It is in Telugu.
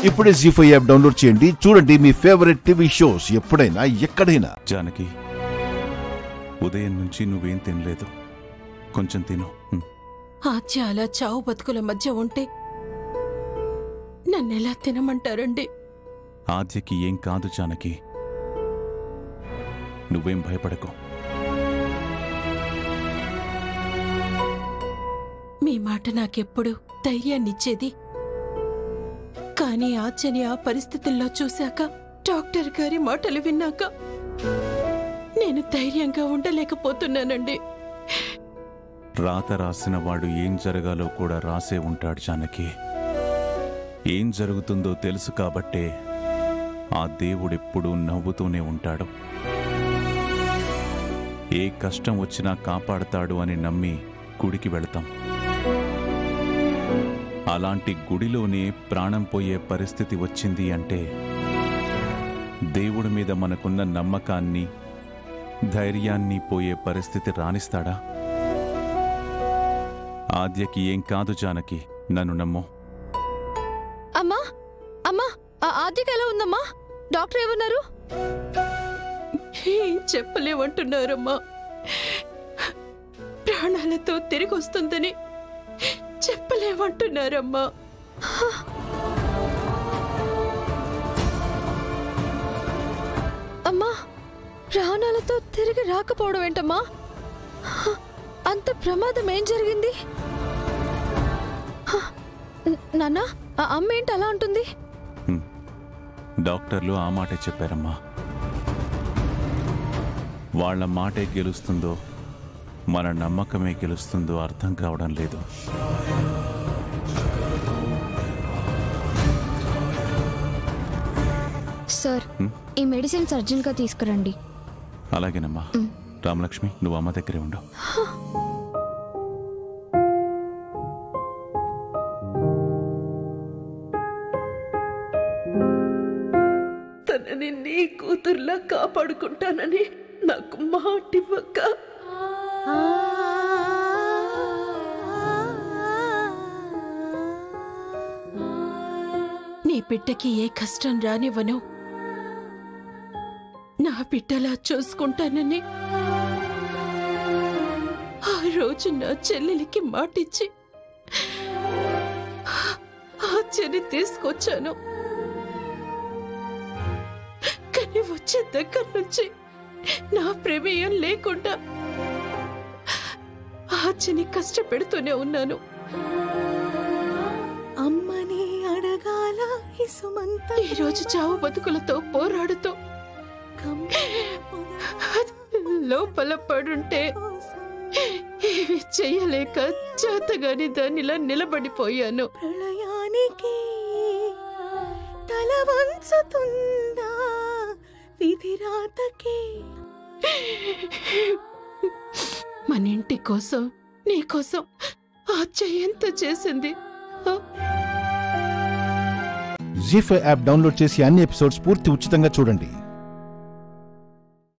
ఇప్పుడే జీ5 యాప్ డౌన్లోడ్ చేయండి. చూడండి మీ ఫేవరెట్ టీవీ షోస్ ఎప్పుడైనా ఎక్కడైనా. జానకి, ఉదయం నుంచి నువ్వేం తినలేదు, కొంచెం తిను. ఆద్య అలా చావు బతుకుల మధ్య ఉంటే నన్నెలా తినమంటారండి? ఆద్యకి ఏం కాదు జానకి, నువ్వేం భయపడకు. మీ మాట నాకెప్పుడు ధైర్యాన్నిచ్చేది. కానీ ఆద్యని ఆ పరిస్థితుల్లో చూశాక, డాక్టర్ గారి మాటలు విన్నాక నేను ధైర్యంగా ఉండలేకపోతున్నానండి. రాత రాసిన వాడు ఏం జరగాలో కూడా రాసే ఉంటాడు జానకి. ఏం జరుగుతుందో తెలుసు కాబట్టే ఆ దేవుడెప్పుడూ నవ్వుతూనే ఉంటాడు. ఏ కష్టం వచ్చినా కాపాడతాడు అని నమ్మి గుడికి వెళతాం. అలాంటి గుడిలోనే ప్రాణం పోయే పరిస్థితి వచ్చింది అంటే దేవుడి మీద మనకున్న నమ్మకాన్ని, ధైర్యాన్ని పోయే పరిస్థితి రానిస్తాడా? ఆద్యకి ఏం కాదు జానకి, నన్ను నమ్ము. అమ్మా అమ్మా, ఆద్యకి ఎలా ఉందమ్మా? డాక్టర్ ఏమన్నారు? ఏం చెప్పలేమంటున్నారమ్మా. ప్రాణాలతో తిరిగి వస్తుందని చెప్పలేమంటున్నారమ్మా. అమ్మా, ప్రాణాలతో తిరిగి రాకపోవడం ఏంటమ్మా? అంత ప్రమాదం ఏం జరిగింది? నాన్న, ఆ అమ్మ ఏంటి అలా అంటుంది? డాక్టర్లు ఆ మాటే చెప్పారమ్మా. వాళ్ళ మాటే గెలుస్తుందో మన నమ్మకమే గెలుస్తుందో అర్థం కావడం లేదు. సార్, ఈ మెడిసిన్స్ అర్జెంట్గా తీసుకురండి. అలాగేనమ్మా. రామలక్ష్మి, నువ్వు అమ్మ దగ్గరే ఉండు. తనని నీ కూతుర్లా కాపాడుకుంటానని నాకు మాటివ్వక నీ బిడ్డకి ఏ కష్టం రానివ్వను, నా బిడ్డలా చూసుకుంటానని ఆ రోజు నా చెల్లెలికి మాటిచ్చి ఆ చెల్లి తీసుకొచ్చాను. కానీ వచ్చే దగ్గర నుంచి నా ప్రమేయం లేకుండా ఆచని కష్టపెడుతూనే ఉన్నాను. అమ్మని అడగాల ఈ రోజు చావు బతుకులతో పోరాడుతూ లోపల పడుంటే ఇవి చెయ్యలేక చేతగాని దానిలా నిలబడిపోయాను. ప్రళయానికి తల వంచుతుందా విధిరాతకి? మన ఇంటి కోసం, నీ కోసం ఆచ ఎంత చేసింది. జీ5 యాప్ డౌన్లోడ్ చేసి అన్ని ఎపిసోడ్స్ పూర్తి ఉచితంగా చూడండి.